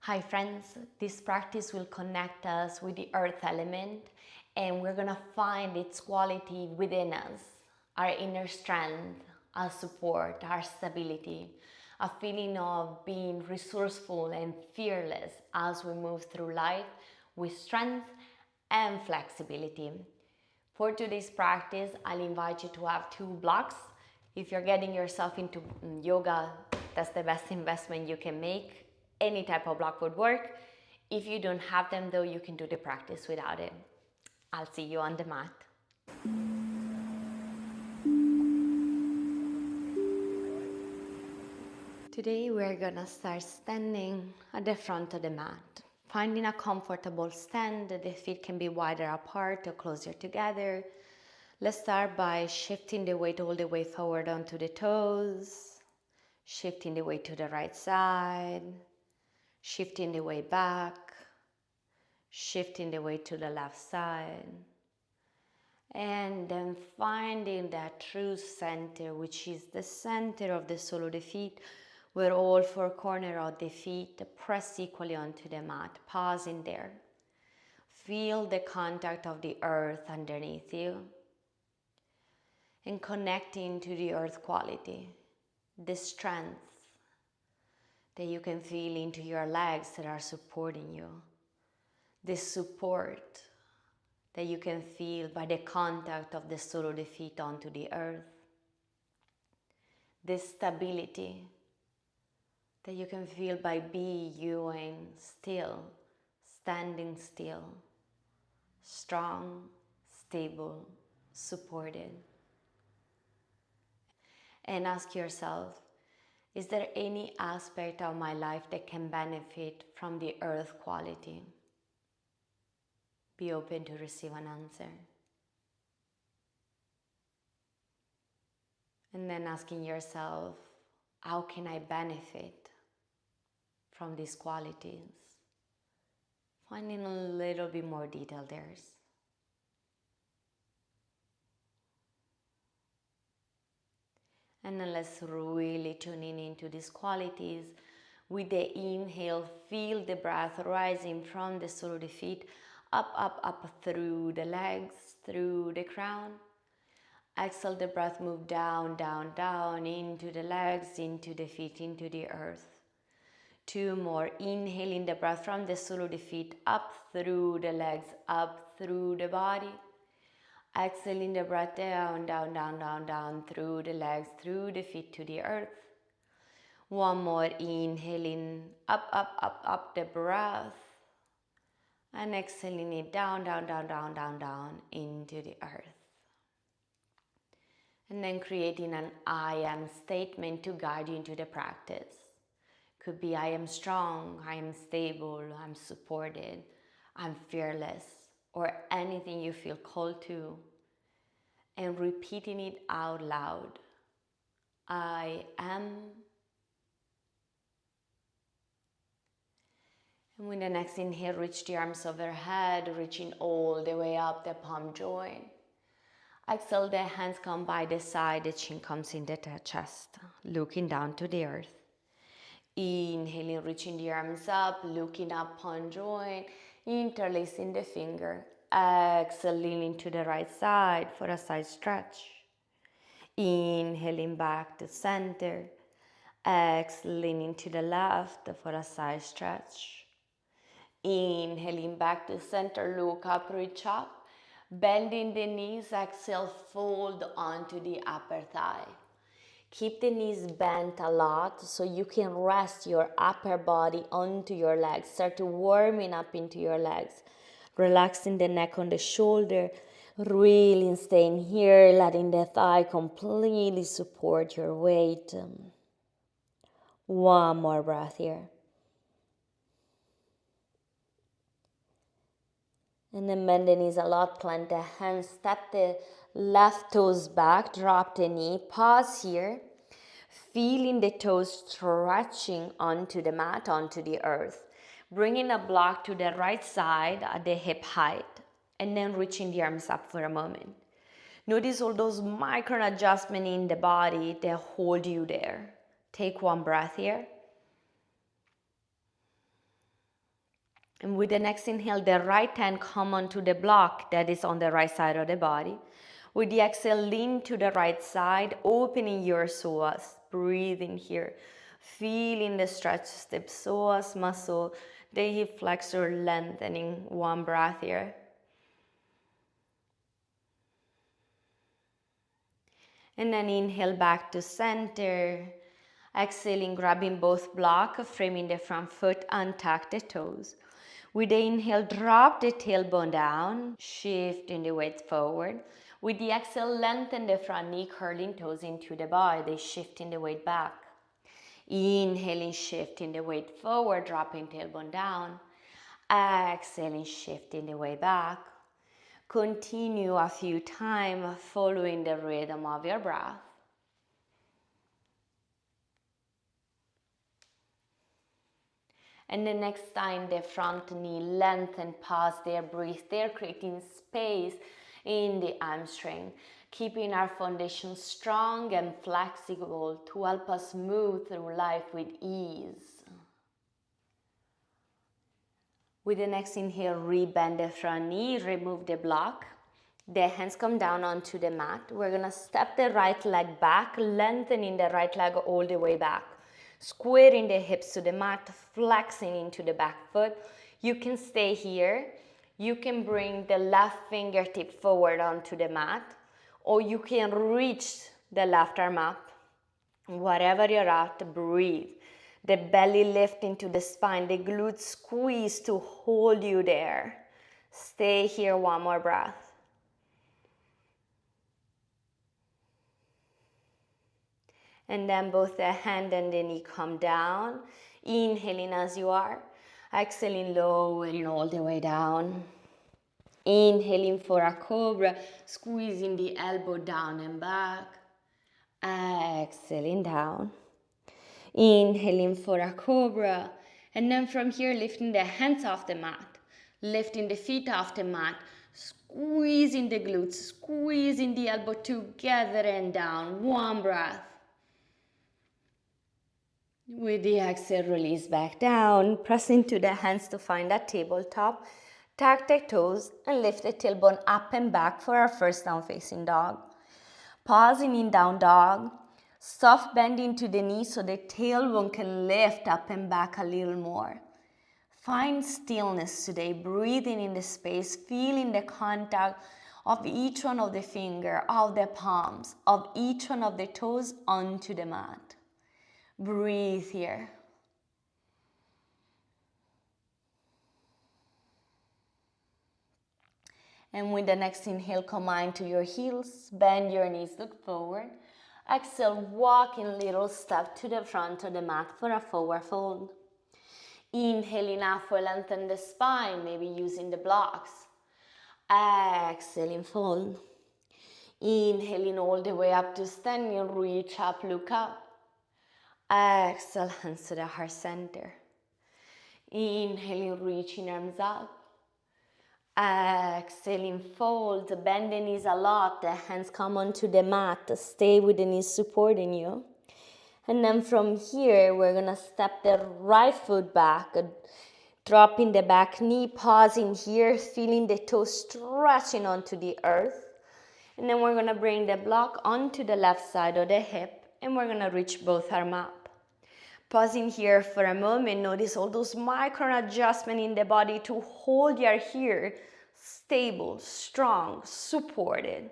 Hi friends, this practice will connect us with the earth element and we're gonna find its quality within us, our inner strength, our support, our stability, a feeling of being resourceful and fearless as we move through life with strength and flexibility. For today's practice, I'll invite you to have 2 blocks. If you're getting yourself into yoga, that's the best investment you can make. Any type of block would work. If you don't have them though, you can do the practice without it. I'll see you on the mat. Today we're gonna start standing at the front of the mat. Finding a comfortable stand, the feet can be wider apart or closer together. Let's start by shifting the weight all the way forward onto the toes, shifting the weight to the right side, shifting the weight back, shifting the weight to the left side, and then finding that true center, which is the center of the sole of the feet, where all 4 corners of the feet press equally onto the mat. Pausing there. Feel the contact of the earth underneath you and connecting to the earth quality, the strength that you can feel into your legs that are supporting you, the support that you can feel by the contact of the sole of the feet onto the earth, the stability that you can feel by being still, standing still, strong, stable, supported. And ask yourself, is there any aspect of my life that can benefit from the earth quality? Be open to receive an answer. And then asking yourself, how can I benefit from these qualities? Finding a little bit more detail there. And then let's really tune in into these qualities. With the inhale, feel the breath rising from the sole of the feet, up through the legs, through the crown. Exhale, the breath move down, down, down, into the legs, into the feet, into the earth. 2 more. Inhaling the breath from the sole of the feet, up through the legs, up through the body. Exhaling the breath down, down, down, down, down, through the legs, through the feet to the earth. 1 more. Inhaling up the breath. And exhaling it down, down, down, down, down, down, into the earth. And then creating an I am statement to guide you into the practice. Could be I am strong, I am stable, I'm supported, I'm fearless, or anything you feel called to. And repeating it out loud. I am. And with the next inhale, reach the arms overhead, reaching all the way up the palm joint. Exhale, the hands come by the side, the chin comes in the chest, looking down to the earth. Inhaling, reaching the arms up, looking up, palm joint, interlacing the finger. Exhaling into the right side for a side stretch. Inhaling back to center. Exhaling into the left for a side stretch. Inhaling back to center, look up, reach up. Bending the knees, exhale, fold onto the upper thigh. Keep the knees bent a lot so you can rest your upper body onto your legs. Start to warming up into your legs. Relaxing the neck on the shoulder. Really staying here, letting the thigh completely support your weight. 1 more breath here. And then bend the knees a lot, plant the hands, step the left toes back, drop the knee, pause here, feeling the toes stretching onto the mat, onto the earth. Bringing a block to the right side at the hip height, and then reaching the arms up for a moment. Notice all those micro adjustments in the body that hold you there. Take 1 breath here. And with the next inhale, the right hand come onto the block that is on the right side of the body. With the exhale, lean to the right side, opening your psoas. Breathe in here. Feeling the stretch, the psoas muscle, the hip flexor lengthening. One breath here. And then inhale back to center. Exhaling, grabbing both blocks, framing the front foot, untuck the toes. With the inhale, drop the tailbone down, shifting the weight forward. With the exhale, lengthen the front knee, curling toes into the body, shifting the weight back. Inhaling, shifting the weight forward, dropping tailbone down. Exhaling, shifting the weight back. Continue a few times, following the rhythm of your breath. And the next time the front knee lengthen, pause there, breathe there, creating space in the hamstring, keeping our foundation strong and flexible to help us move through life with ease. With the next inhale, rebend the front knee, remove the block. The hands come down onto the mat. We're gonna step the right leg back, lengthening the right leg all the way back. Squaring the hips to the mat, flexing into the back foot. You can stay here. You can bring the left fingertip forward onto the mat, or you can reach the left arm up. Whatever you're at, breathe. The belly lift into the spine, the glutes squeeze to hold you there. Stay here, one more breath. And then both the hand and the knee come down. Inhaling as you are. Exhaling, lowering all the way down. Inhaling for a cobra, squeezing the elbow down and back. Exhaling down. Inhaling for a cobra. And then from here, lifting the hands off the mat. Lifting the feet off the mat. Squeezing the glutes, squeezing the elbow together and down. One breath. With the exhale, release back down, press into the hands to find that tabletop. Tuck the toes and lift the tailbone up and back for our first down facing dog. Pausing in down dog. Soft bend into the knee so the tailbone can lift up and back a little more. Find stillness today, breathing in the space, feeling the contact of each one of the fingers, of the palms, of each one of the toes onto the mat. Breathe here. And with the next inhale, come into your heels, bend your knees, look forward. Exhale, walk in little step to the front of the mat for a forward fold. Inhaling halfway, lengthen the spine, maybe using the blocks. Exhaling, fold. Inhaling all the way up to standing, reach up, look up. Exhale, hands to the heart center. Inhaling, reaching arms up. Exhaling, fold, bend the knees a lot, the hands come onto the mat, stay with the knees supporting you. And then from here, we're gonna step the right foot back, dropping the back knee, pausing here, feeling the toes stretching onto the earth. And then we're gonna bring the block onto the left side of the hip, and we're gonna reach both arms up. Pausing here for a moment, notice all those micro adjustments in the body to hold your here stable, strong, supported.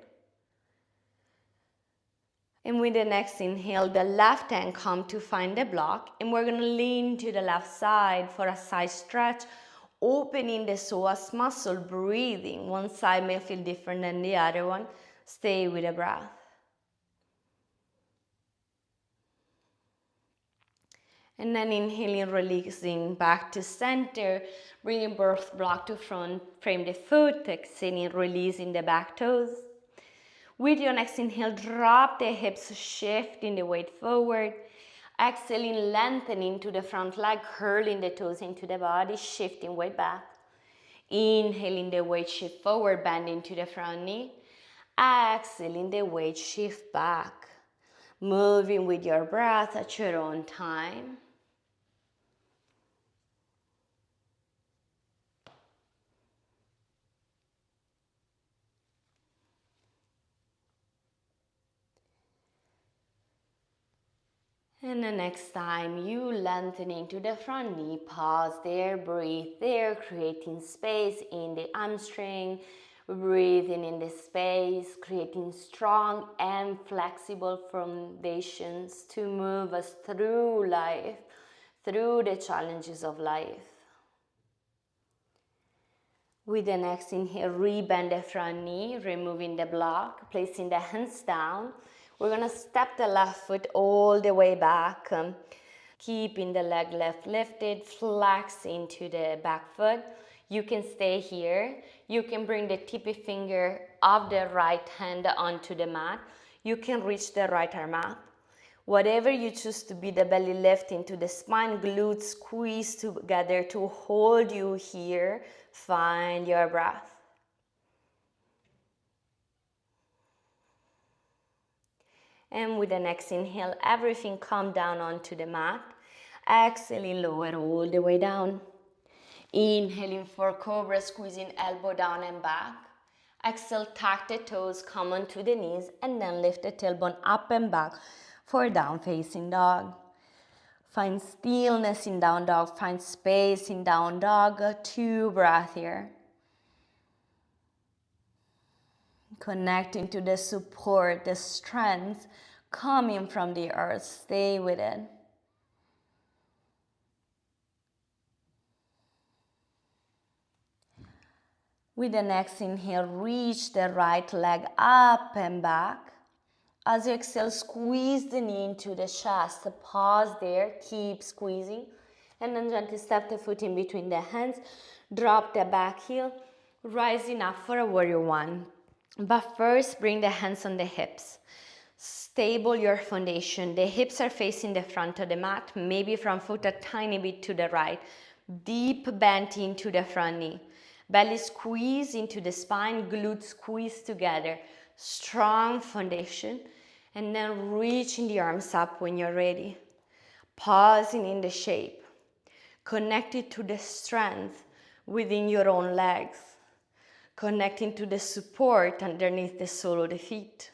And with the next inhale, the left hand come to find the block, and we're gonna lean to the left side for a side stretch, opening the psoas muscle, breathing. One side may feel different than the other one. Stay with the breath. And then inhaling, releasing back to center, bringing both block to front, frame the foot, exhaling, releasing the back toes. With your next inhale, drop the hips, shifting the weight forward. Exhaling, lengthening to the front leg, curling the toes into the body, shifting weight back. Inhaling, the weight shift forward, bending to the front knee. Exhaling, the weight shift back. Moving with your breath at your own time. And the next time you lengthen into the front knee, pause there, breathe there, creating space in the hamstring, breathing in the space, creating strong and flexible foundations to move us through life, through the challenges of life. With the next inhale, rebend the front knee, removing the block, placing the hands down. We're gonna step the left foot all the way back, keeping the leg left lifted, flex into the back foot. You can stay here. You can bring the tippy finger of the right hand onto the mat. You can reach the right arm up. Whatever you choose to be, the belly lift into the spine, glutes squeeze together to hold you here. Find your breath. And with the next inhale, everything come down onto the mat. Exhaling, lower all the way down. Inhaling for cobra, squeezing elbow down and back. Exhale, tuck the toes, come onto the knees, and then lift the tailbone up and back for down facing dog. Find stillness in down dog, find space in down dog. 2 breaths here. Connecting to the support, the strength coming from the earth. Stay with it. With the next inhale, reach the right leg up and back. As you exhale, squeeze the knee into the chest. Pause there, keep squeezing. And then gently step the foot in between the hands. Drop the back heel, rising up for a warrior one. But first, bring the hands on the hips. Stable your foundation. The hips are facing the front of the mat, maybe front foot a tiny bit to the right. Deep bend into the front knee. Belly squeeze into the spine, glutes squeeze together. Strong foundation. And then reaching the arms up when you're ready. Pausing in the shape. Connected to the strength within your own legs. Connecting to the support underneath the sole of the feet.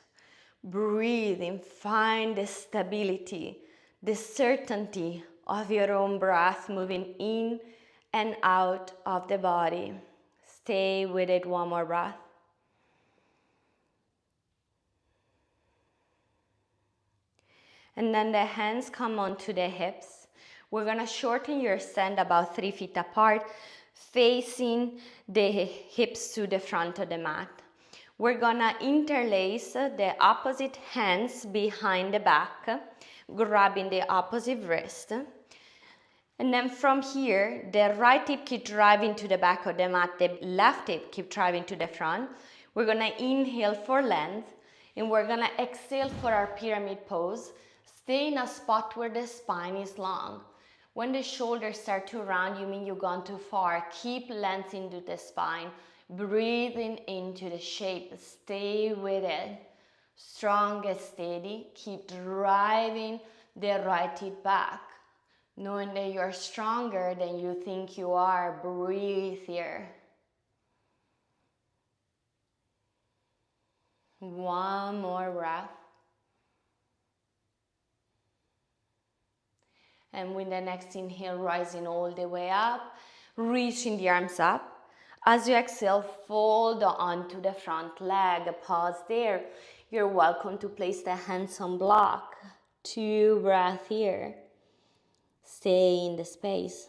Breathing, find the stability, the certainty of your own breath moving in and out of the body. Stay with it, one more breath. And then the hands come onto the hips. We're gonna shorten your stand about 3 feet apart, facing the hips to the front of the mat. We're gonna interlace the opposite hands behind the back, grabbing the opposite wrist. And then from here, the right hip keep driving to the back of the mat, the left hip keep driving to the front. We're gonna inhale for length, and we're gonna exhale for our pyramid pose. Stay in a spot where the spine is long. When the shoulders start to round, you mean you've gone too far. Keep length into the spine. Breathing into the shape. Stay with it. Strong and steady. Keep driving the right hip back. Knowing that you're stronger than you think you are. Breathe here. One more breath. And with the next inhale, rising all the way up, reaching the arms up. As you exhale, fold onto the front leg. Pause there. You're welcome to place the hands on block. 2 breaths here. Stay in the space.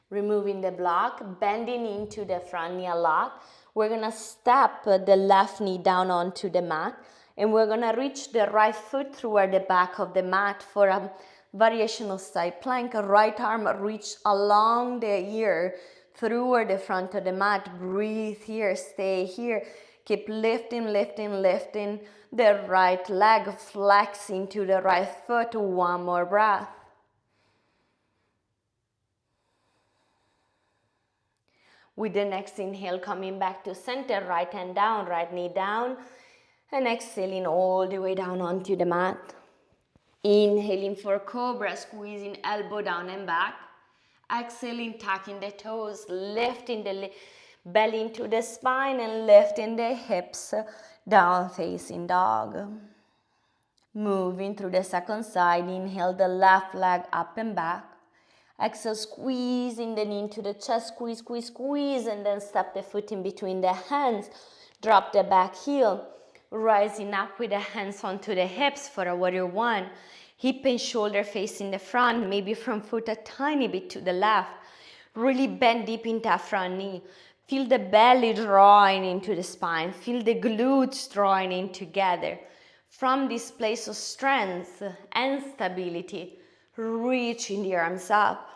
Removing the block, bending into the front knee a lot. We're gonna step the left knee down onto the mat, and we're gonna reach the right foot toward the back of the mat for a variational side plank. Right arm reach along the ear through the front of the mat. Breathe here, stay here. Keep lifting, lifting, lifting the right leg, flex into the right foot. One more breath. With the next inhale, coming back to center, right hand down, right knee down, and exhaling all the way down onto the mat. Inhaling for cobra, squeezing elbow down and back. Exhaling, tucking the toes, lifting the Belly into the spine and lifting the hips, down facing dog. Moving through the second side, inhale the left leg up and back. Exhale, squeezing the knee into the chest, squeeze, squeeze, squeeze, and then step the foot in between the hands. Drop the back heel, rising up with the hands onto the hips for a warrior one. Hip and shoulder facing the front, maybe from foot a tiny bit to the left. Really bend deep into that front knee. Feel the belly drawing into the spine. Feel the glutes drawing in together. From this place of strength and stability, reaching the arms up,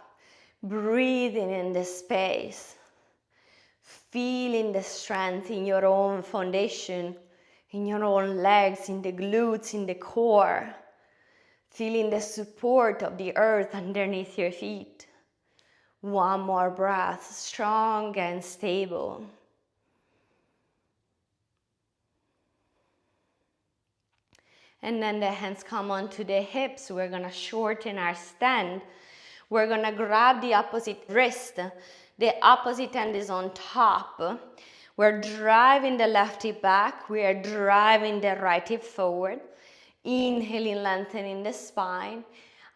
breathing in the space, feeling the strength in your own foundation, in your own legs, in the glutes, in the core, feeling the support of the earth underneath your feet. One more breath, strong and stable. And then the hands come onto the hips. We're gonna shorten our stand. We're gonna grab the opposite wrist. The opposite hand is on top. We're driving the left hip back. We are driving the right hip forward. Inhaling, lengthening the spine.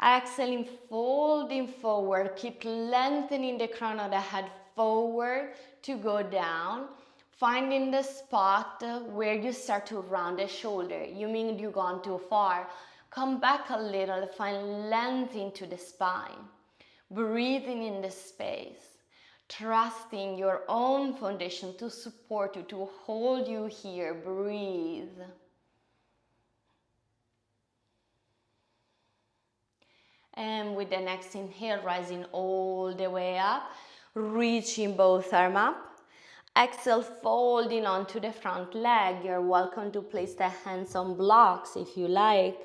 Exhaling, folding forward. Keep lengthening the crown of the head forward to go down. Finding the spot where you start to round the shoulder. You mean you've gone too far. Come back a little, find length into the spine. Breathing in the space. Trusting your own foundation to support you, to hold you here. Breathe. And with the next inhale, rising all the way up. Reaching both arms up. Exhale, folding onto the front leg. You're welcome to place the hands on blocks if you like.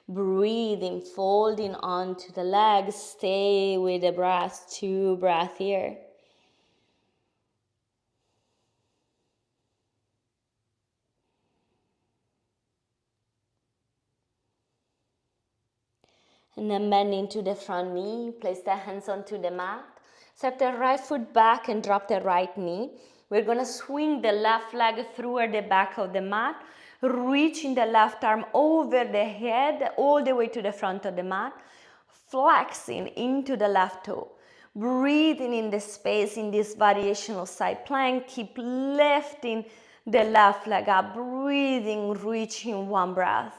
Breathing, folding onto the legs. Stay with the breath. 2 breaths here. And then bend into the front knee. Place the hands onto the mat. Step the right foot back and drop the right knee. We're gonna swing the left leg through the back of the mat, reaching the left arm over the head all the way to the front of the mat, flexing into the left toe. Breathing in the space in this variational side plank. Keep lifting the left leg up, breathing, reaching 1 breath.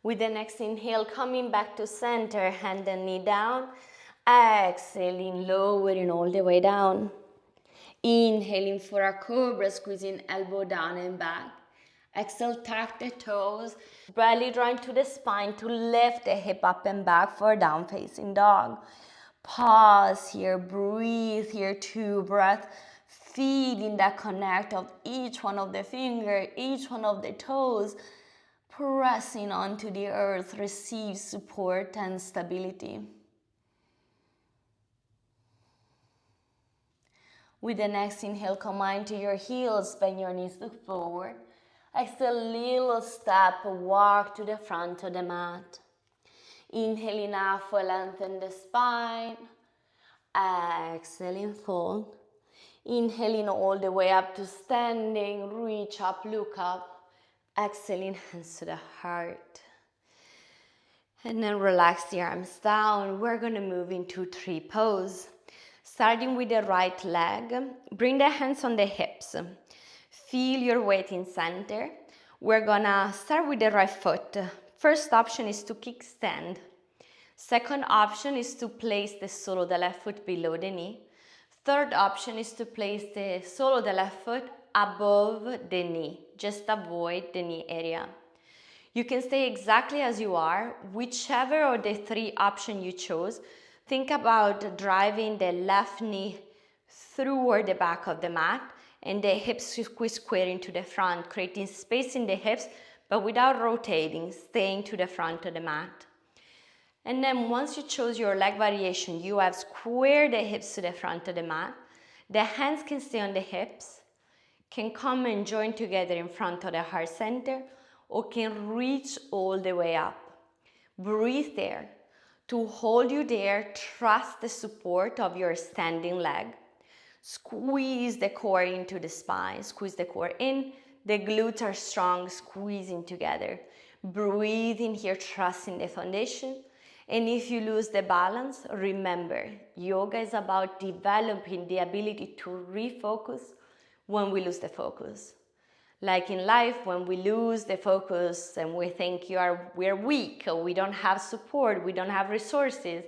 With the next inhale, coming back to center, hand and knee down. Exhaling, lowering all the way down. Inhaling for a cobra, squeezing elbow down and back. Exhale, tuck the toes, belly drawing to the spine to lift the hip up and back for down facing dog. Pause here, breathe here, 2 breaths. Feeling that connect of each one of the fingers, each one of the toes. Pressing onto the earth, receive support and stability. With the next inhale, come mind to your heels, bend your knees, look forward. Exhale, little step, walk to the front of the mat. Inhaling up, lengthen the spine. Exhaling, fold. Inhaling all the way up to standing, reach up, look up. Exhaling, hands to the heart. And then relax the arms down. We're gonna move into tree pose. Starting with the right leg, bring the hands on the hips. Feel your weight in center. We're gonna start with the right foot. First option is to kickstand. Second option is to place the sole of the left foot below the knee. Third option is to place the sole of the left foot above the knee. Just avoid the knee area. You can stay exactly as you are, whichever of the 3 options you chose. Think about driving the left knee through the back of the mat and the hips squeeze square into the front, creating space in the hips, but without rotating, staying to the front of the mat. And then once you chose your leg variation, you have squared the hips to the front of the mat. The hands can stay on the hips, can come and join together in front of the heart center, or can reach all the way up. Breathe there. To hold you there, trust the support of your standing leg. Squeeze the core into the spine. Squeeze the core in. The glutes are strong, squeezing together. Breathe in here, trusting the foundation. And if you lose the balance, remember, yoga is about developing the ability to refocus when we lose the focus. Like in life, when we lose the focus and we think we're weak, or we don't have support, we don't have resources,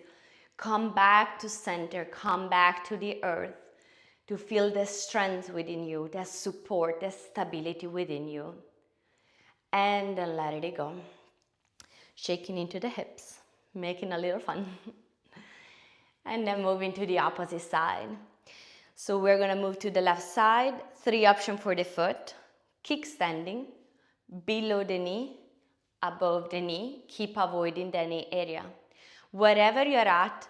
come back to center, come back to the earth to feel the strength within you, the support, the stability within you. And then let it go. Shaking into the hips, making a little fun. And then moving to the opposite side. So we're gonna move to the left side. 3 options for the foot. Kickstanding, below the knee, above the knee. Keep avoiding the knee area. Wherever you're at,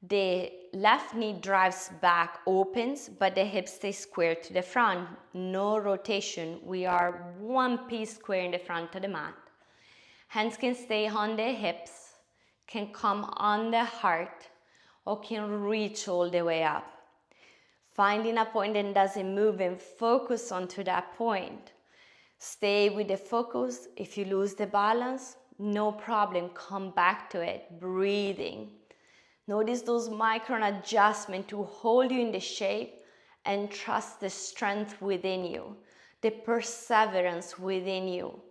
the left knee drives back, opens, but the hips stay square to the front. No rotation. We are one piece square in the front of the mat. Hands can stay on the hips, can come on the heart, or can reach all the way up. Finding a point that doesn't move and focus onto that point. Stay with the focus. If you lose the balance, no problem. Come back to it. Breathing. Notice those micro adjustments to hold you in the shape and trust the strength within you, the perseverance within you.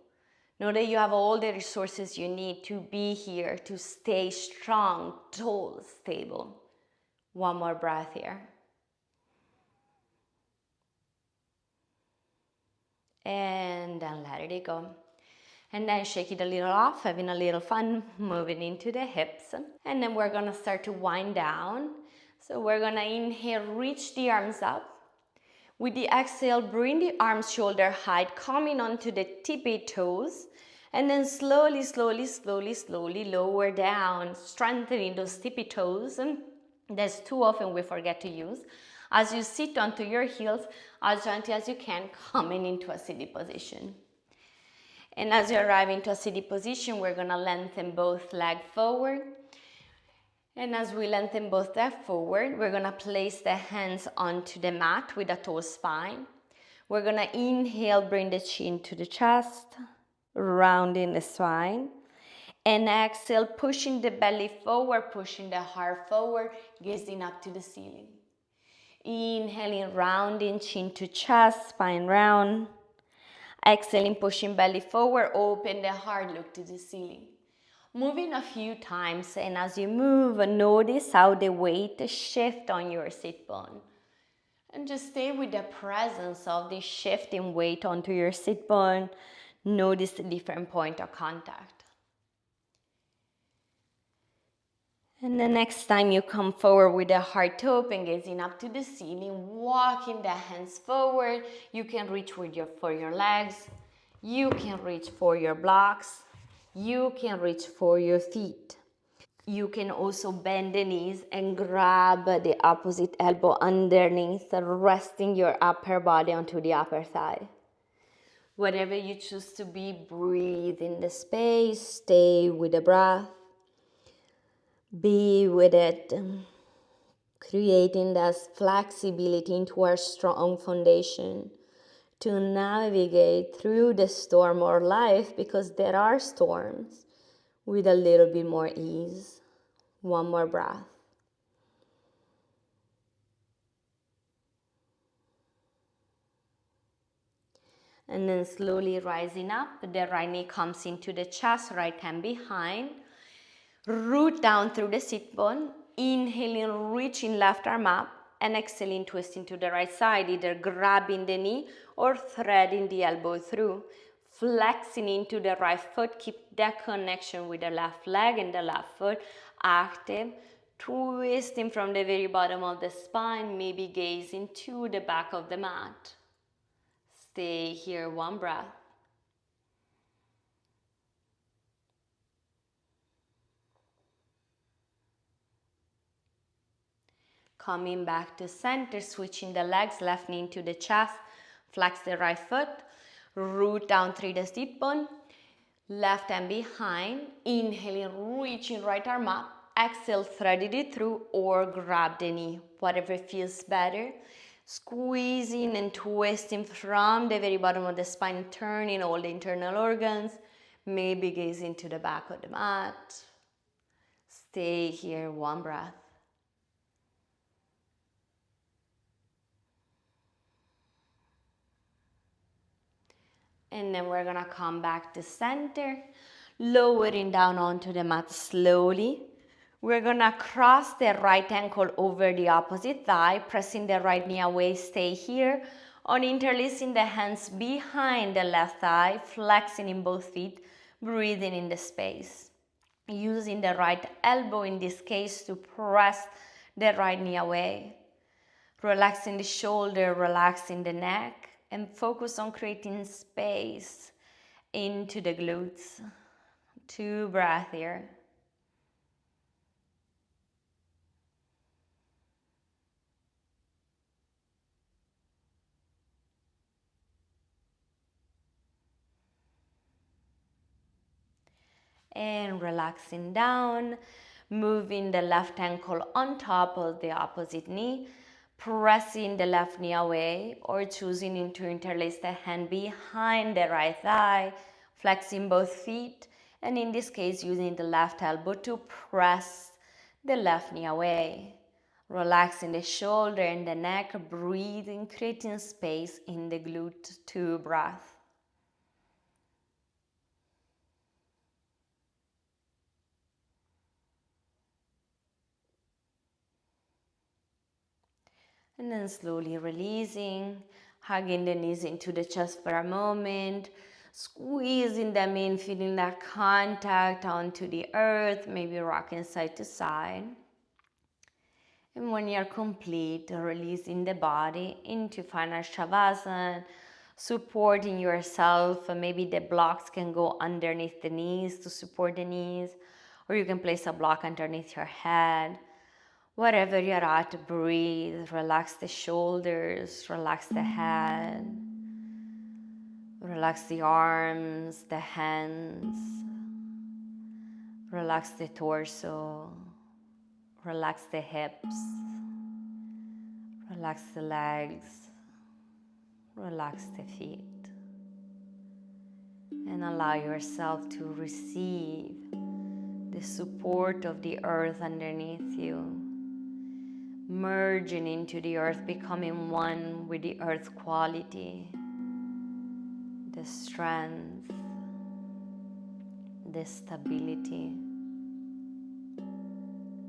Know that you have all the resources you need to be here, to stay strong, tall, stable. One more breath here. And then let it go. And then shake it a little off, having a little fun, moving into the hips. And then we're gonna start to wind down. So we're gonna inhale, reach the arms up. With the exhale, bring the arms shoulder height, coming onto the tippy toes. And then slowly, slowly, slowly, slowly lower down, strengthening those tippy toes. That's too often we forget to use. As you sit onto your heels, as gently as you can, coming into a seated position. And as you arrive into a seated position, we're gonna lengthen both legs forward. And as we lengthen both legs forward, we're gonna place the hands onto the mat with a tall spine. We're gonna inhale, bring the chin to the chest, rounding the spine. And exhale, pushing the belly forward, pushing the heart forward, gazing up to the ceiling. Inhaling, rounding, chin to chest, spine round. Exhaling, pushing belly forward, open the heart, look to the ceiling. Moving a few times, and as you move, notice how the weight shifts on your sit bone. And just stay with the presence of this shifting weight onto your sit bone. Notice the different point of contact. And the next time you come forward with the heart open, gazing up to the ceiling, walking the hands forward. You can reach for your legs. You can reach for your blocks. You can reach for your feet. You can also bend the knees and grab the opposite elbow underneath, resting your upper body onto the upper thigh. Whatever you choose to be, breathe in the space, stay with the breath. Be with it, creating that flexibility into our strong foundation to navigate through the storm of life, because there are storms, with a little bit more ease. One more breath. And then slowly rising up, the right knee comes into the chest, right hand behind. Root down through the sit bone, inhaling, reaching left arm up, and exhaling, twisting to the right side, either grabbing the knee or threading the elbow through. Flexing into the right foot, keep that connection with the left leg and the left foot active. Twisting from the very bottom of the spine, maybe gazing to the back of the mat. Stay here, one breath. Coming back to center, switching the legs, left knee into the chest, flex the right foot, root down through the sit bone, left hand behind, inhaling, reaching right arm up, exhale, threaded it through or grab the knee, whatever feels better. Squeezing and twisting from the very bottom of the spine, turning all the internal organs, maybe gazing to the back of the mat. Stay here, one breath. And then we're gonna come back to center, lowering down onto the mat slowly. We're gonna cross the right ankle over the opposite thigh, pressing the right knee away, stay here. On interlacing the hands behind the left thigh, flexing in both feet, breathing in the space. Using the right elbow in this case to press the right knee away. Relaxing the shoulder, relaxing the neck, and focus on creating space into the glutes. 2 breaths here. And relaxing down, moving the left ankle on top of the opposite knee, pressing the left knee away or choosing to interlace the hand behind the right thigh, flexing both feet, and in this case using the left elbow to press the left knee away. Relaxing the shoulder and the neck, breathing, creating space in the glute. 2 breaths. And then slowly releasing, hugging the knees into the chest for a moment, squeezing them in, feeling that contact onto the earth, maybe rocking side to side. And when you're complete, releasing the body into final Shavasana, supporting yourself. Maybe the blocks can go underneath the knees to support the knees, or you can place a block underneath your head. Wherever you're at, breathe, relax the shoulders, relax the head, relax the arms, the hands, relax the torso, relax the hips, relax the legs, relax the feet, and allow yourself to receive the support of the earth underneath you. Merging into the earth, becoming one with the earth quality, the strength, the stability,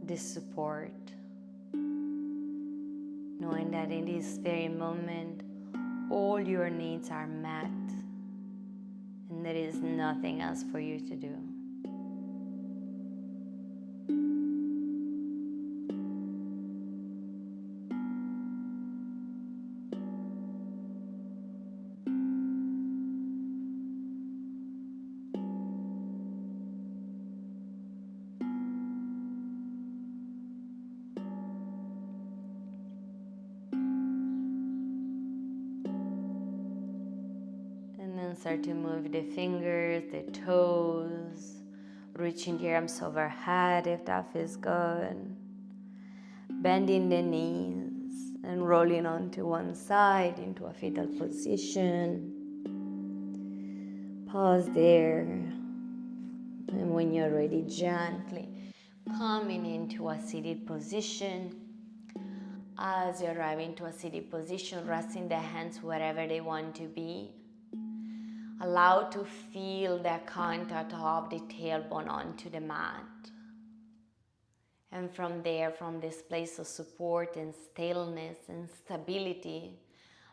the support. Knowing that in this very moment, all your needs are met and there is nothing else for you to do. And then start to move the fingers, the toes, reaching the arms overhead if that feels good. Bending the knees and rolling onto one side into a fetal position. Pause there. And when you're ready, gently coming into a seated position. As you arrive into a seated position, resting the hands wherever they want to be. Allow to feel the contact of the tailbone onto the mat. And from there, from this place of support and stillness and stability,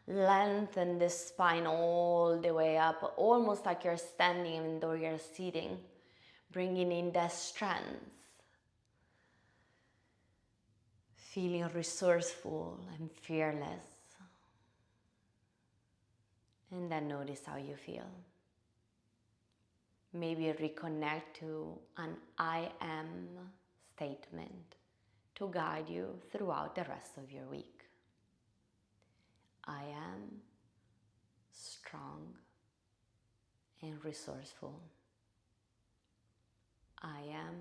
lengthen the spine all the way up, almost like you're standing or you're sitting, bringing in the strength. Feeling resourceful and fearless. And then notice how you feel. Maybe reconnect to an I am statement to guide you throughout the rest of your week. I am strong and resourceful. I am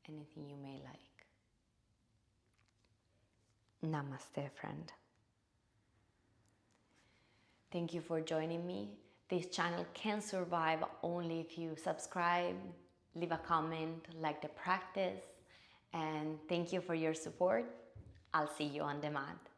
anything you may like. Namaste, friend. Thank you for joining me. This channel can survive only if you subscribe, leave a comment, like the practice, and thank you for your support. I'll see you on the mat.